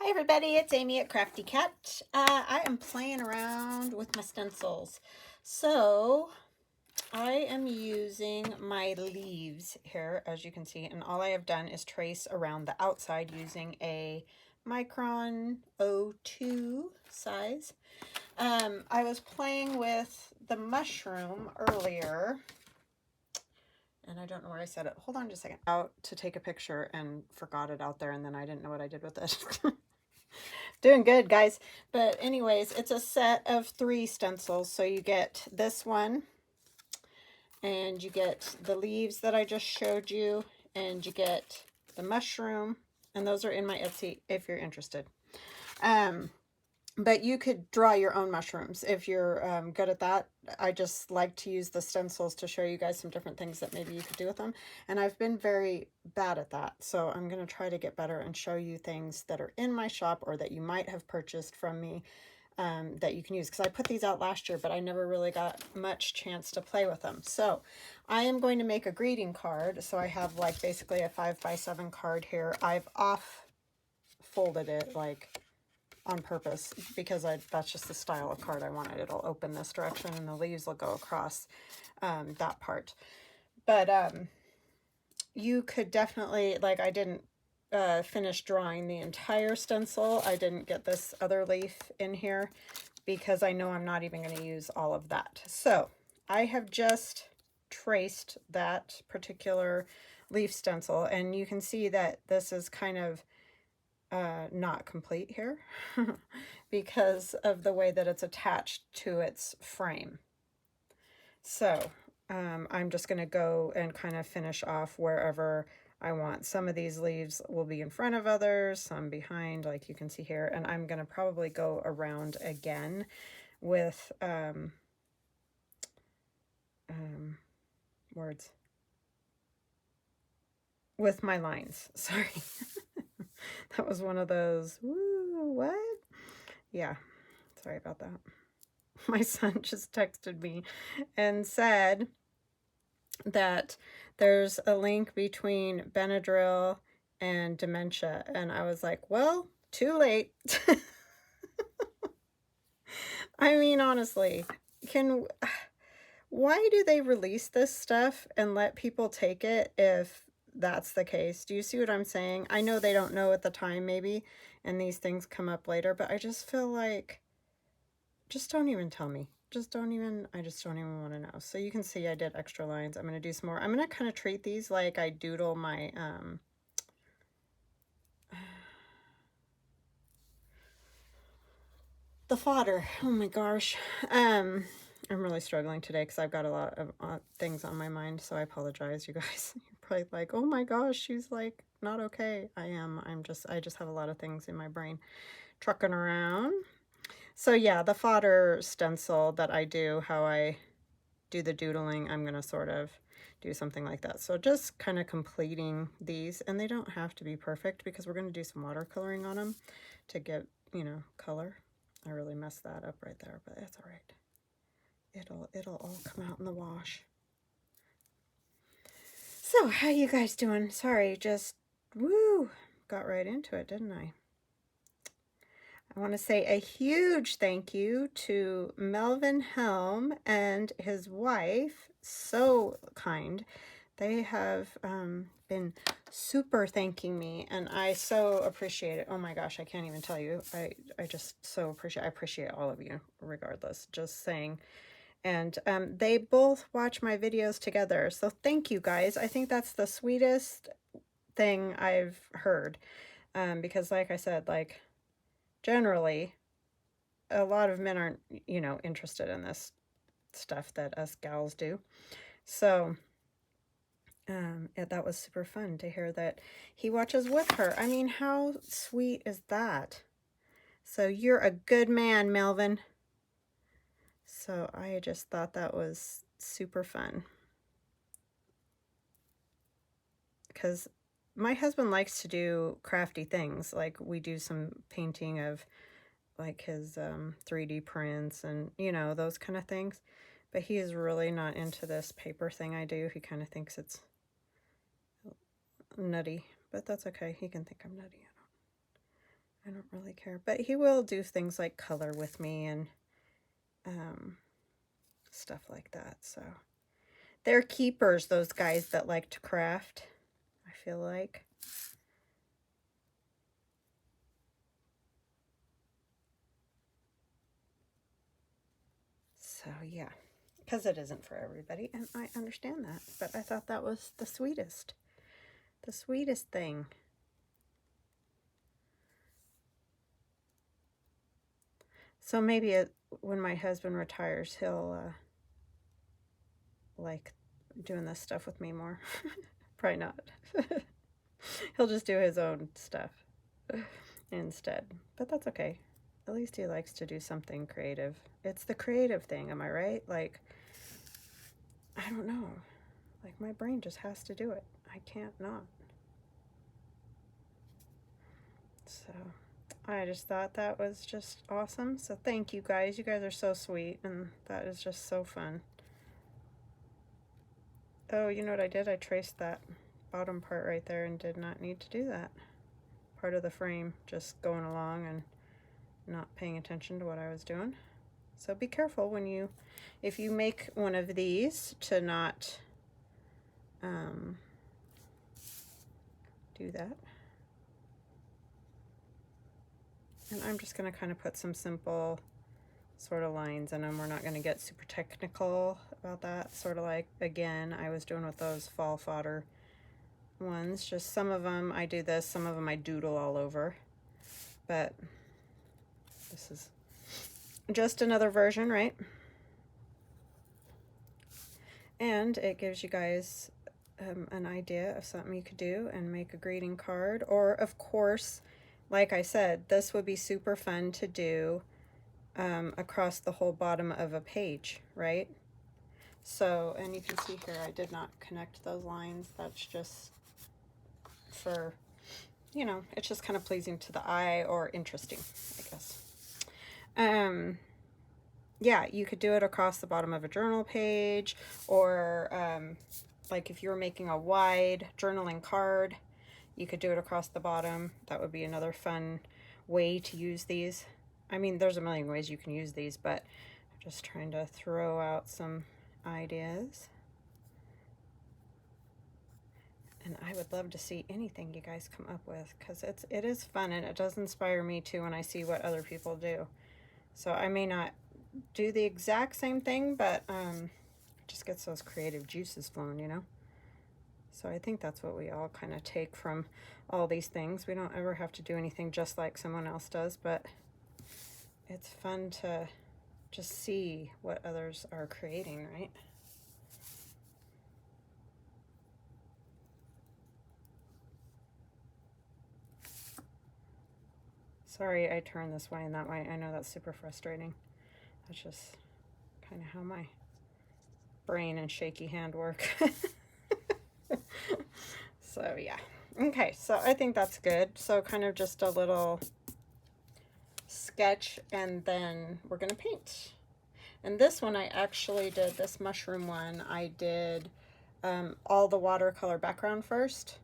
Hi everybody, it's Amy at Crafty Cat. I am playing around with my stencils. So I am using my leaves here, as you can see, and all I have done is trace around the outside using a Micron 02 size. I was playing with the mushroom earlier, and I don't know where I set it. Hold on just a second. Out to take a picture and forgot it out there, and then I didn't know what I did with it. Doing good, guys. But anyways, it's a set of 3 stencils. So you get this one, and you get the leaves that I just showed you, and you get the mushroom, and those are in my Etsy if you're interested. But you could draw your own mushrooms if you're good at that. I just like to use the stencils to show you guys some different things that maybe you could do with them. And I've been very bad at that. So I'm going to try to get better and show you things that are in my shop or that you might have purchased from me that you can use. Because I put these out last year, but I never really got much chance to play with them. So I am going to make a greeting card. So I have like basically a 5x7 card here. I've off folded it like on purpose because that's just the style of card I wanted. It'll open this direction and the leaves will go across that part. But you could definitely, like, I didn't finish drawing the entire stencil. I didn't get this other leaf in here because I know I'm not even going to use all of that. So I have just traced that particular leaf stencil, and you can see that this is kind of not complete here because of the way that it's attached to its frame. So I'm just going to go and kind of finish off wherever I want. Some of these leaves will be in front of others, some behind, like you can see here, and I'm going to probably go around again with with my lines. Sorry. That was one of those, woo, what? Yeah, sorry about that. My son just texted me and said that there's a link between Benadryl and dementia. And I was like, well, too late. I mean, honestly, why do they release this stuff and let people take it if that's the case? Do you see what I'm saying? I know they don't know at the time maybe, and these things come up later, but I just feel like, just don't even tell me. I just don't even want to know. So you can see I did extra lines. I'm going to do some more. I'm going to kind of treat these like I doodle my, the fodder. Oh my gosh. I'm really struggling today because I've got a lot of things on my mind, so I apologize, you guys. You're probably like, oh my gosh, she's like not okay. I am. I just have a lot of things in my brain trucking around. So yeah, the fodder stencil that I do, how I do the doodling, I'm going to sort of do something like that. So just kind of completing these, and they don't have to be perfect because we're going to do some watercoloring on them to get, you know, color. I really messed that up right there, but that's all right. It'll all come out in the wash. So how you guys doing? Sorry, just woo, got right into it, didn't I? I want to say a huge thank you to Melvin Helm and his wife. So kind. They have been super thanking me, and I so appreciate it. Oh my gosh, I can't even tell you. I just so appreciate. I appreciate all of you, regardless. Just saying. And they both watch my videos together, so thank you guys. I think that's the sweetest thing I've heard, because like I said, like, generally a lot of men aren't, you know, interested in this stuff that us gals do. So that was super fun to hear that he watches with her. I mean, how sweet is that? So you're a good man, Melvin. So I just thought that was super fun, because my husband likes to do crafty things. Like, we do some painting of like his 3D prints and, you know, those kind of things. But he is really not into this paper thing I do. He kind of thinks it's nutty, but that's okay. He can think I'm nutty. I don't really care, but he will do things like color with me and stuff like that. So they're keepers, those guys that like to craft, I feel like. So yeah, because it isn't for everybody, and I understand that, but I thought that was the sweetest thing. So maybe when my husband retires, he'll like doing this stuff with me more. Probably not. He'll just do his own stuff instead, but that's okay. At least he likes to do something creative. It's the creative thing, am I right? Like, I don't know. Like, my brain just has to do it. I can't not. So, I just thought that was just awesome. So, thank you guys. You guys are so sweet, and that is just so fun. Oh, you know what I did? I traced that bottom part right there and did not need to do that. Part of the frame just going along and not paying attention to what I was doing. So be careful when if you make one of these, to not do that. And I'm just going to kind of put some simple sort of lines in them. We're not going to get super technical about that. Sort of like, again, I was doing with those fall fodder ones. Just some of them I do this, some of them I doodle all over. But this is just another version, right? And it gives you guys an idea of something you could do and make a greeting card. Or, of course, like I said, this would be super fun to do across the whole bottom of a page, right? So, and you can see here, I did not connect those lines. That's just for, you know, it's just kind of pleasing to the eye, or interesting, I guess. Yeah, you could do it across the bottom of a journal page, or like if you were making a wide journaling card, you could do it across the bottom. That would be another fun way to use these. I mean, there's a million ways you can use these, but I'm just trying to throw out some ideas. And I would love to see anything you guys come up with, because it is fun, and it does inspire me too when I see what other people do. So I may not do the exact same thing, but it just gets those creative juices flowing, you know? So I think that's what we all kind of take from all these things. We don't ever have to do anything just like someone else does, but it's fun to just see what others are creating, right? Sorry, I turned this way and that way. I know that's super frustrating. That's just kind of how my brain and shaky hand work. So yeah. Okay, so I think that's good. So kind of just a little sketch, and then we're going to paint. And this one I actually did, this mushroom one, I did all the watercolor background first,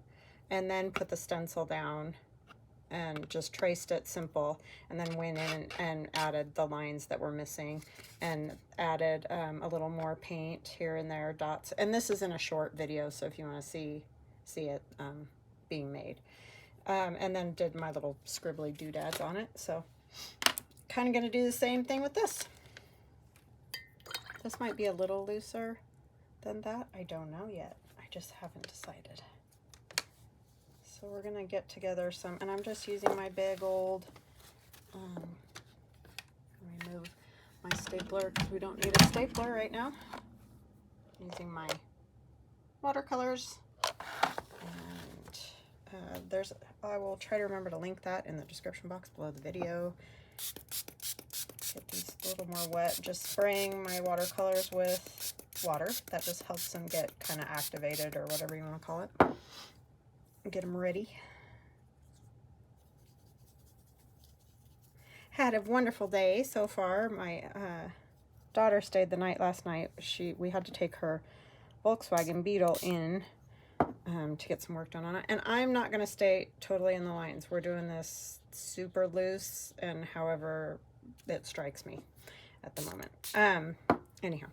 and then put the stencil down and just traced it simple, and then went in and added the lines that were missing, and added a little more paint here and there, dots. And this is in a short video, so if you want to see it being made. And then did my little scribbly doodads on it. So kind of going to do the same thing with this. This might be a little looser than that. I don't know yet. I just haven't decided. So we're going to get together some, and I'm just using my big old, remove my stapler because we don't need a stapler right now. Using my watercolors, and I will try to remember to link that in the description box below the video. Get these a little more wet, just spraying my watercolors with water. That just helps them get kind of activated, or whatever you want to call it. Get them ready. Had a wonderful day so far. My daughter stayed the night last night. We had to take her Volkswagen Beetle in to get some work done on it. And I'm not going to stay totally in the lines. We're doing this super loose and however it strikes me at the moment. Anyhow,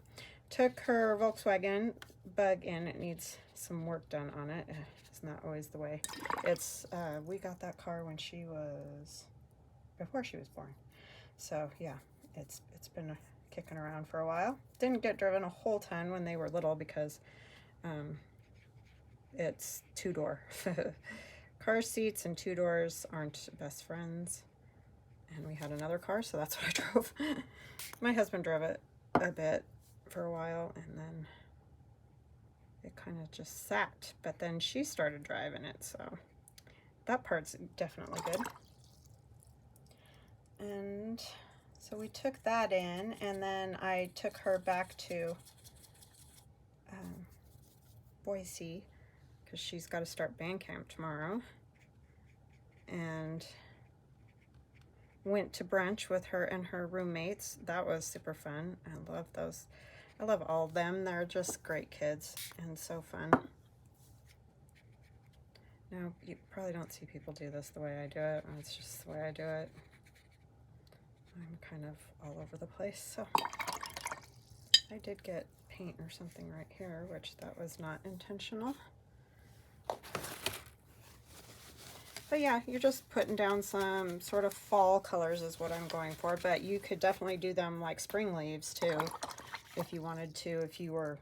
took her Volkswagen Bug in. It needs some work done on it. It's not always the way. It's we got that car when she was before she was born. So yeah, it's been kicking around for a while. Didn't get driven a whole ton when they were little because it's two-door. Car seats and two doors aren't best friends. And we had another car, so that's what I drove. My husband drove it a bit for a while, and then it kind of just sat. But then she started driving it, so that part's definitely good. And so we took that in, and then I took her back to Boise because she's got to start band camp tomorrow, and went to brunch with her and her roommates. That was super fun. I love those. I love all of them. They're just great kids and so fun. Now, you probably don't see people do this the way I do it. It's just the way I do it. I'm kind of all over the place, so I did get paint or something right here, which that was not intentional. But yeah, you're just putting down some sort of fall colors is what I'm going for, but you could definitely do them like spring leaves too, if you wanted to, if you were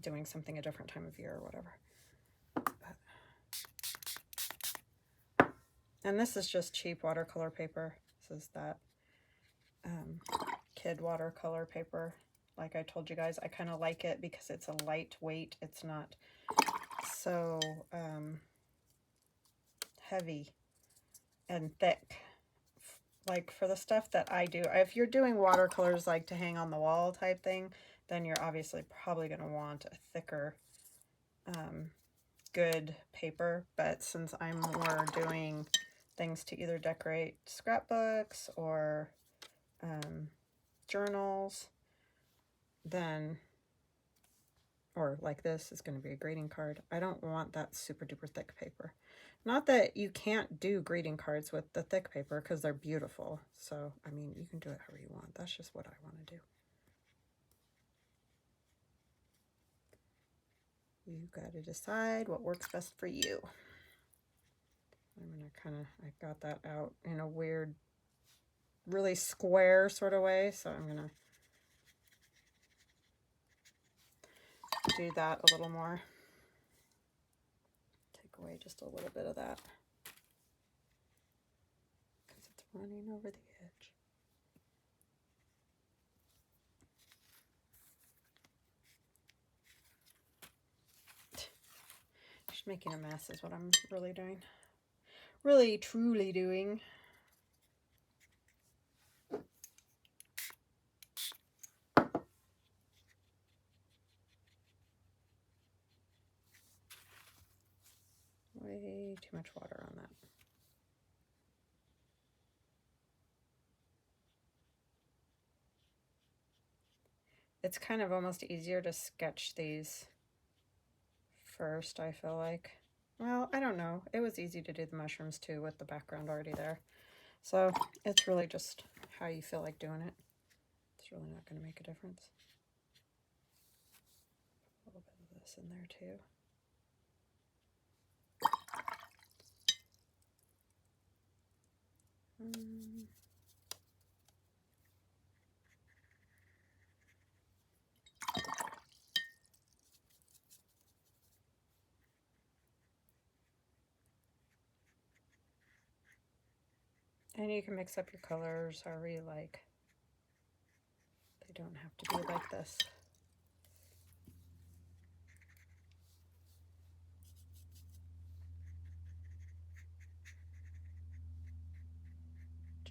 doing something a different time of year or whatever. And this is just cheap watercolor paper. This is that kid watercolor paper. Like I told you guys, I kind of like it because it's a lightweight. It's not so heavy and thick. Like for the stuff that I do, if you're doing watercolors like to hang on the wall type thing, then you're obviously probably going to want a thicker good paper. But since I'm more doing things to either decorate scrapbooks or journals, then, or like this is going to be a greeting card, I don't want that super duper thick paper. Not that you can't do greeting cards with the thick paper, because they're beautiful. So, I mean, you can do it however you want. That's just what I want to do. You got to decide what works best for you. I'm going to kind of, I got that out in a weird, really square sort of way. So I'm going to do that a little more. Take away just a little bit of that, because it's running over the edge. Just making a mess is what I'm really doing. Really, truly doing. Way too much water on that. It's kind of almost easier to sketch these first, I feel like. Well, I don't know. It was easy to do the mushrooms too with the background already there. So it's really just how you feel like doing it. It's really not going to make a difference. A little bit of this in there too. And you can mix up your colors however you like. They don't have to be like this.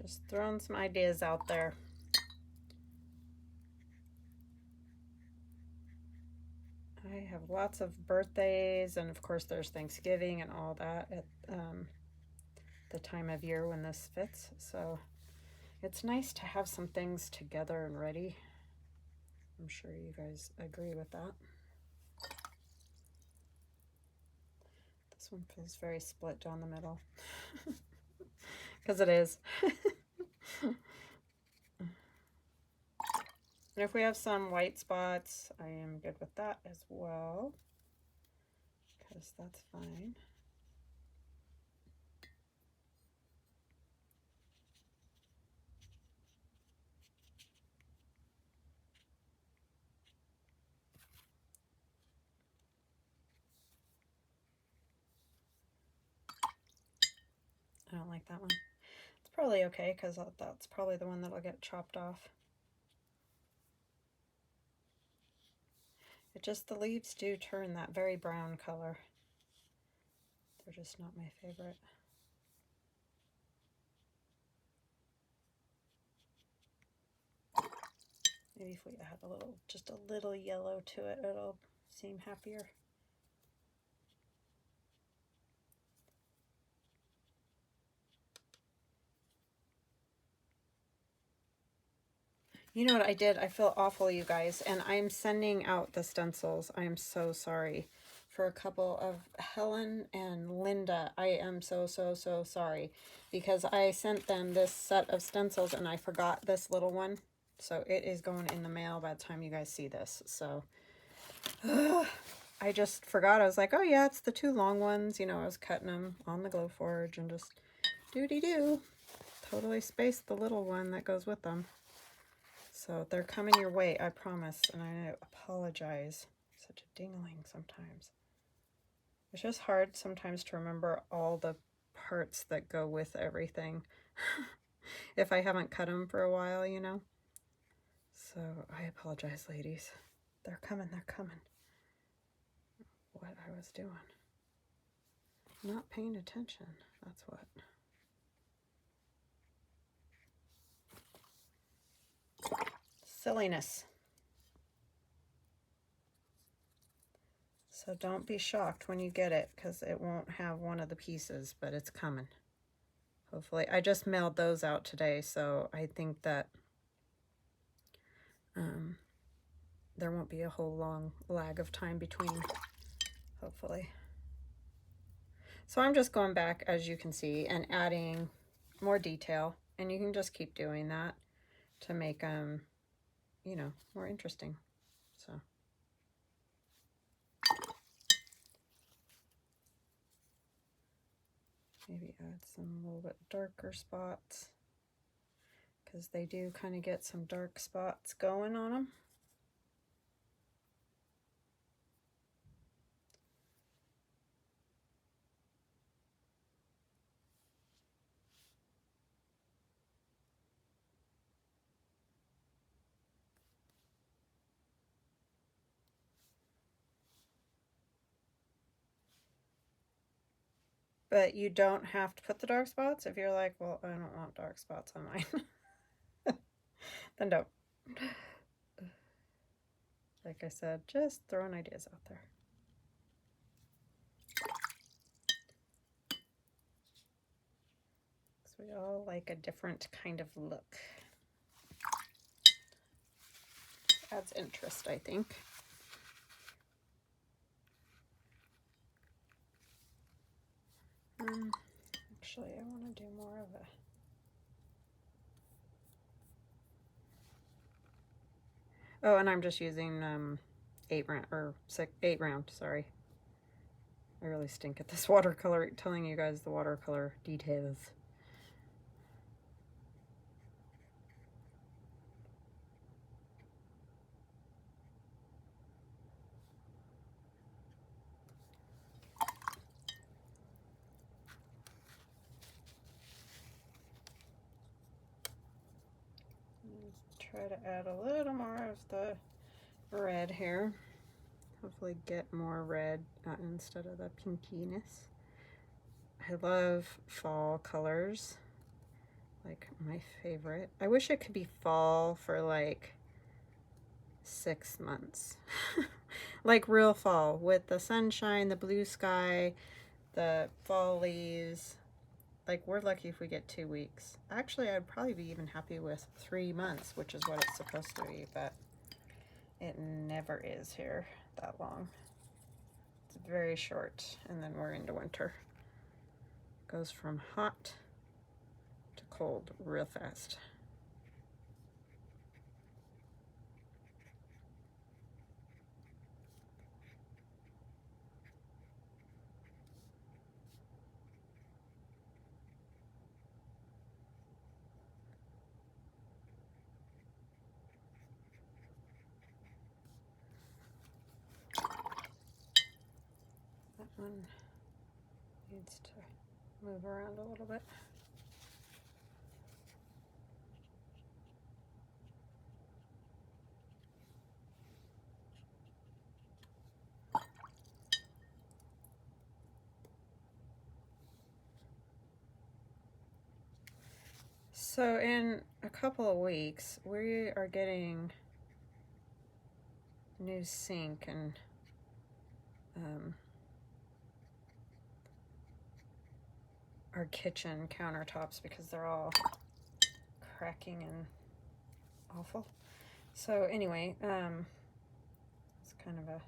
Just throwing some ideas out there. I have lots of birthdays, and of course there's Thanksgiving and all that at the time of year when this fits. So it's nice to have some things together and ready. I'm sure you guys agree with that. This one feels very split down the middle. Because it is. And if we have some white spots, I am good with that as well, because that's fine. I don't like that one. It's probably okay, because that's probably the one that'll get chopped off. It just, the leaves do turn that very brown color. They're just not my favorite. Maybe if we add a little, just a little yellow to it, it'll seem happier. You know what I did? I feel awful, you guys, and I'm sending out the stencils. I am so sorry for a couple of Helen and Linda. I am so sorry, because I sent them this set of stencils and I forgot this little one. So it is going in the mail by the time you guys see this. So I just forgot. I was like, oh yeah, it's the two long ones. You know, I was cutting them on the Glowforge and just doo-dee-doo. Totally spaced the little one that goes with them. So they're coming your way, I promise, and I apologize. Such a dingling sometimes. It's just hard sometimes to remember all the parts that go with everything if I haven't cut them for a while, you know. So I apologize, ladies. They're coming, they're coming. What I was doing. Not paying attention, that's what. Silliness. So don't be shocked when you get it, because it won't have one of the pieces, but it's coming. Hopefully. I just mailed those out today, so I think that there won't be a whole long lag of time between, hopefully. So I'm just going back, as you can see, and adding more detail, and you can just keep doing that to make them, you know, more interesting. So maybe add some a little bit darker spots, because they do kind of get some dark spots going on them. But you don't have to put the dark spots. If you're like, well, I don't want dark spots on mine, then don't. Like I said, just throwing ideas out there. So we all like a different kind of look. Adds interest, I think. Actually, I want to do more of a... Oh, and I'm just using 8 round, sorry. I really stink at this watercolor, telling you guys the watercolor details. Try to add a little more of the red here. Hopefully get more red instead of the pinkiness. I love fall colors, like my favorite. I wish it could be fall for like 6 months. Like real fall, with the sunshine, the blue sky, the fall leaves. Like, we're lucky if we get 2 weeks. Actually, I'd probably be even happy with 3 months, which is what it's supposed to be, but it never is here that long. It's very short, and then we're into winter. Goes from hot to cold real fast. That one needs to move around a little bit. So in a couple of weeks, we are getting new sink and our kitchen countertops because they're all cracking and awful. So anyway, it's kind of a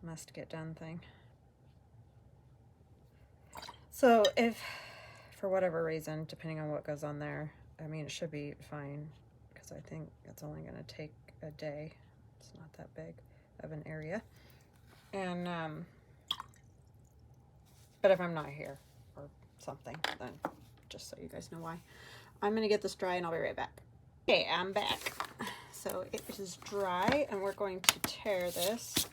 must get done thing. So if for whatever reason, depending on what goes on there, I mean, it should be fine because I think it's only going to take a day. It's not that big of an area. And but if I'm not here or something, then just so you guys know why. I'm going to get this dry and I'll be right back. Okay, I'm back. So it is dry and we're going to tear this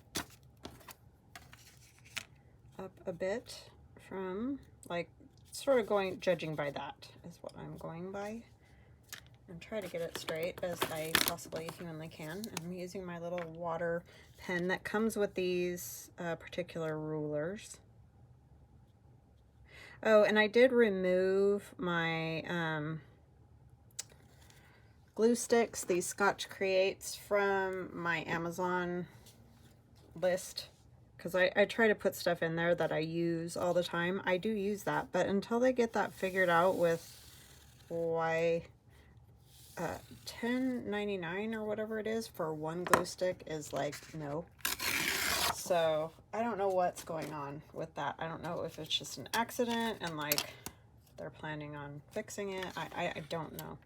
up a bit from, like, sort of judging by that is what I'm going by, and try to get it straight as I possibly humanly can. I'm using my little water pen that comes with these particular rulers. Oh, and I did remove my glue sticks, these Scotch Creates, from my Amazon list, because I try to put stuff in there that I use all the time. I do use that, but until they get that figured out with why $10.99 or whatever it is for one glue stick is like, no. So I don't know what's going on with that. I don't know if it's just an accident and like they're planning on fixing it. I don't know.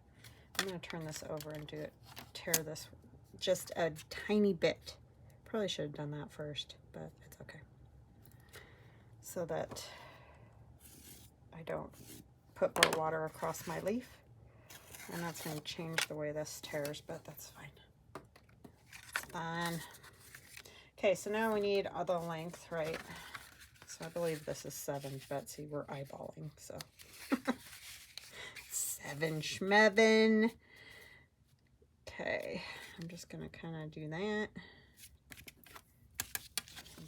I'm going to turn this over and tear this just a tiny bit. Probably should have done that first, but it's okay. So that I don't put more water across my leaf. And that's going to change the way this tears, but that's fine. It's fine. Okay, so now we need all the length, right? So I believe this is 7, Betsy. We're eyeballing, so. 7 schmevin. Okay, I'm just going to kind of do that.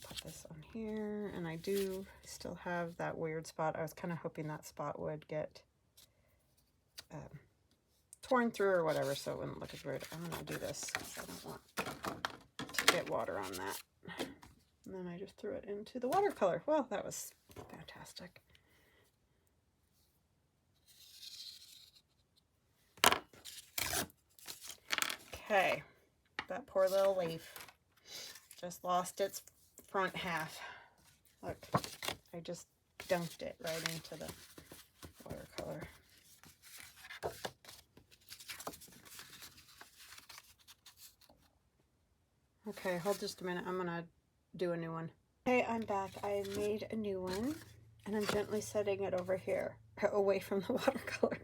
Put this on here, and I do still have that weird spot. I was kind of hoping that spot would get torn through or whatever, so it wouldn't look as weird. I'm going to do this because I don't want to get water on that. And then I just threw it into the watercolor. Well, that was fantastic. Okay, that poor little leaf just lost its front half. Look, I just dunked it right into the watercolor. Okay, hold just a minute. I'm gonna do a new one. Okay, I'm back. I made a new one, and I'm gently setting it over here, away from the watercolor.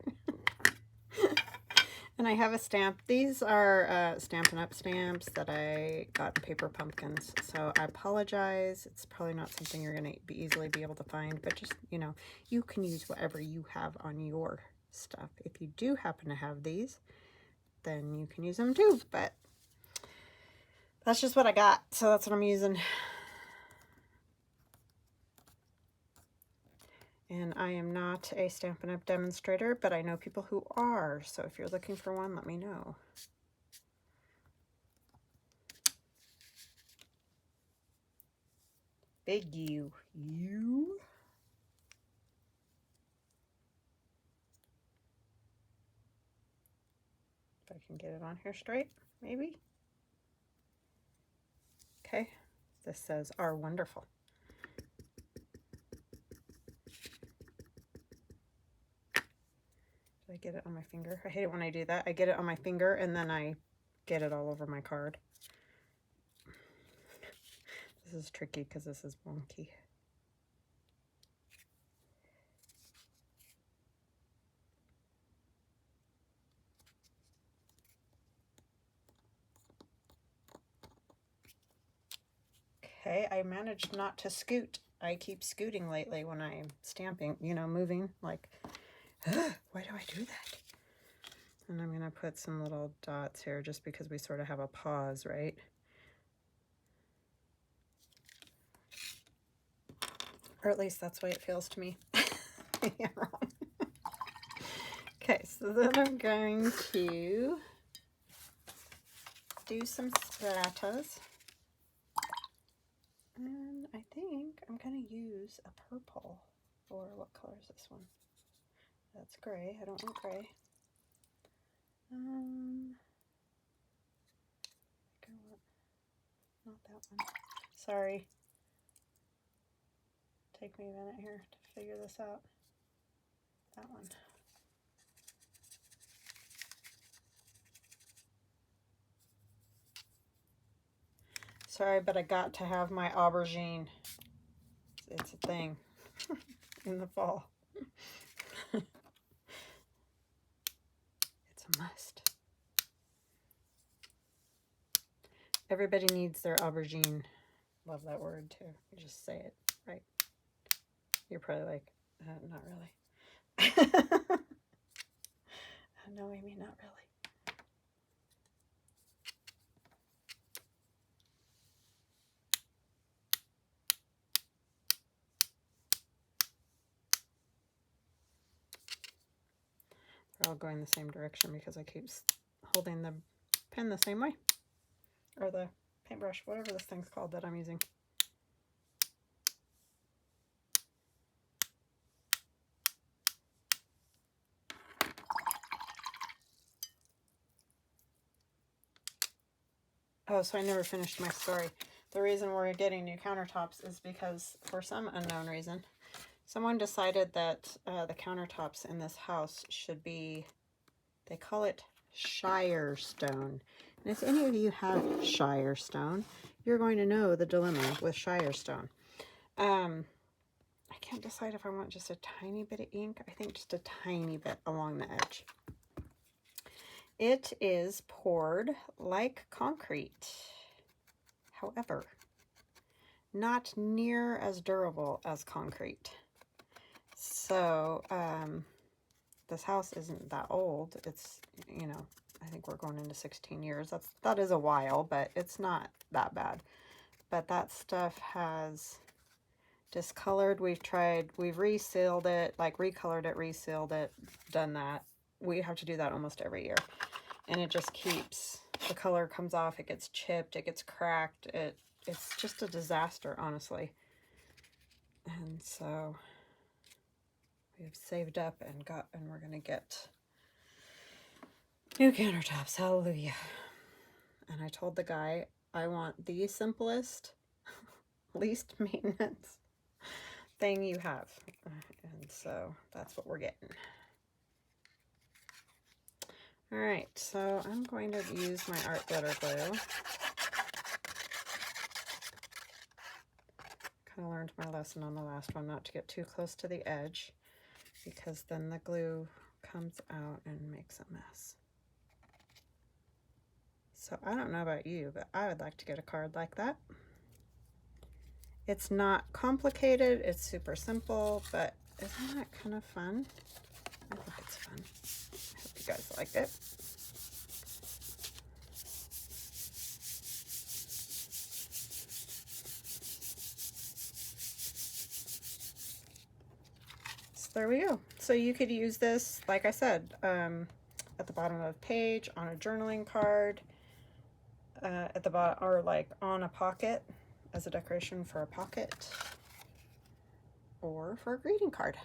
And I have a stamp. These are Stampin' Up! Stamps that I got in Paper Pumpkins. So I apologize. It's probably not something you're going to easily be able to find. But just, you know, you can use whatever you have on your stuff. If you do happen to have these, then you can use them too. But that's just what I got. So that's what I'm using. And I am not a Stampin' Up! Demonstrator, but I know people who are. So if you're looking for one, let me know. Big U. You? If I can get it on here straight, maybe. Okay. This says, "Are wonderful." Did I get it on my finger? I hate it when I do that. I get it on my finger and then I get it all over my card. This is tricky because this is wonky. Okay, I managed not to scoot. I keep scooting lately when I'm stamping, you know, moving, like, why do I do that? And I'm gonna put some little dots here just because we sort of have a pause, right? Or at least that's the way it feels to me. Maybe I'm wrong. Okay, so then I'm going to do some splattas. And I think I'm going to use a purple. Or what color is this one? That's gray. I don't want gray. Not that one. Sorry. Take me a minute here to figure this out. That one. Sorry, but I got to have my aubergine. It's a thing in the fall. It's a must. Everybody needs their aubergine. Love that word too. You just say it, right? You're probably like, not really. No, Amy, not really. They're all going the same direction because I keep holding the pen the same way. Or the paintbrush, whatever this thing's called that I'm using. Oh, so I never finished my story. The reason we're getting new countertops is because, for some unknown reason, someone decided that the countertops in this house should be, they call it Shire stone. And if any of you have Shire stone, you're going to know the dilemma with Shire stone. I can't decide if I want just a tiny bit of ink. I think just a tiny bit along the edge. It is poured like concrete. However, not near as durable as concrete. So, this house isn't that old. It's, you know, I think we're going into 16 years. That is a while, but it's not that bad. But that stuff has discolored. We've resealed it, like recolored it, resealed it, done that. We have to do that almost every year. And it just keeps, the color comes off, it gets chipped, it gets cracked. It's just a disaster, honestly. And so we have saved up and we're gonna get new countertops. Hallelujah. And I told the guy I want the simplest, least maintenance thing you have. And so that's what we're getting. All right, so I'm going to use my art glitter glue. Kind of learned my lesson on the last one, not to get too close to the edge, because then the glue comes out and makes a mess. So I don't know about you, but I would like to get a card like that. It's not complicated, it's super simple, but isn't that kind of fun? I think it's fun. I hope you guys like it. So there we go. So you could use this, like I said, at the bottom of a page, on a journaling card, at the bottom, or like on a pocket, as a decoration for a pocket, or for a greeting card.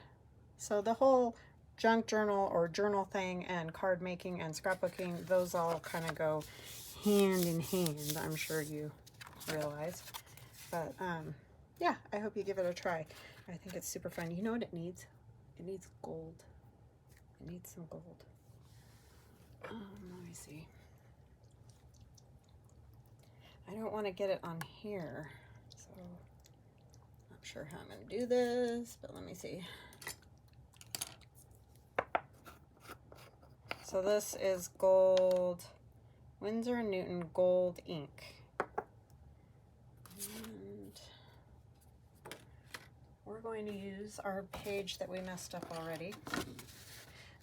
So the whole junk journal or journal thing and card making and scrapbooking, those all kind of go hand in hand, I'm sure you realize. But yeah, I hope you give it a try. I think it's super fun. You know what it needs? It needs gold. I need some gold. Let me see. I don't want to get it on here, so not sure how I'm going to do this, but let me see. So this is gold, Winsor & Newton gold ink. And we're going to use our page that we messed up already.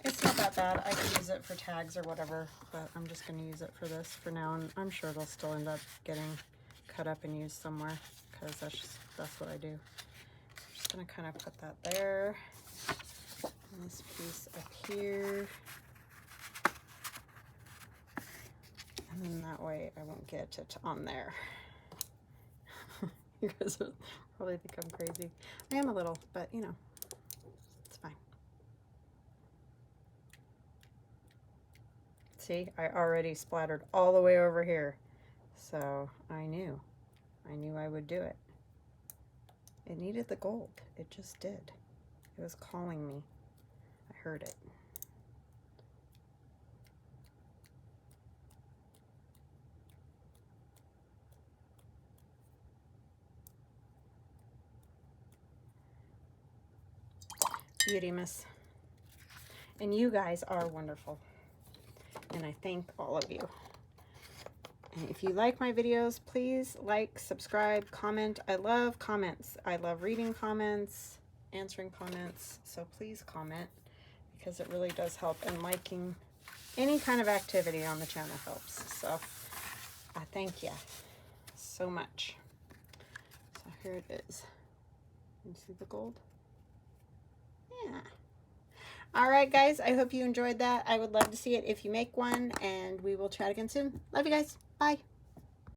It's not that bad. I can use it for tags or whatever, but I'm just going to use it for this for now, and I'm sure they'll still end up getting cut up and used somewhere, because that's what I do. I'm just going to kind of put that there, and this piece up here, and then that way I won't get it on there. You guys will probably think I'm crazy. I am a little, but you know, it's fine. See, I already splattered all the way over here. So I knew I would do it. It needed the gold. It just did. It was calling me. I heard it. Beauty, miss. And you guys are wonderful. And I thank all of you. And if you like my videos, please like, subscribe, comment. I love comments. I love reading comments, answering comments. So please comment, because it really does help. And liking any kind of activity on the channel helps. So I thank you so much. So here it is. You see the gold? Yeah. All right, guys, I hope you enjoyed that. I would love to see it if you make one, and we will chat again soon. Love you guys. Bye.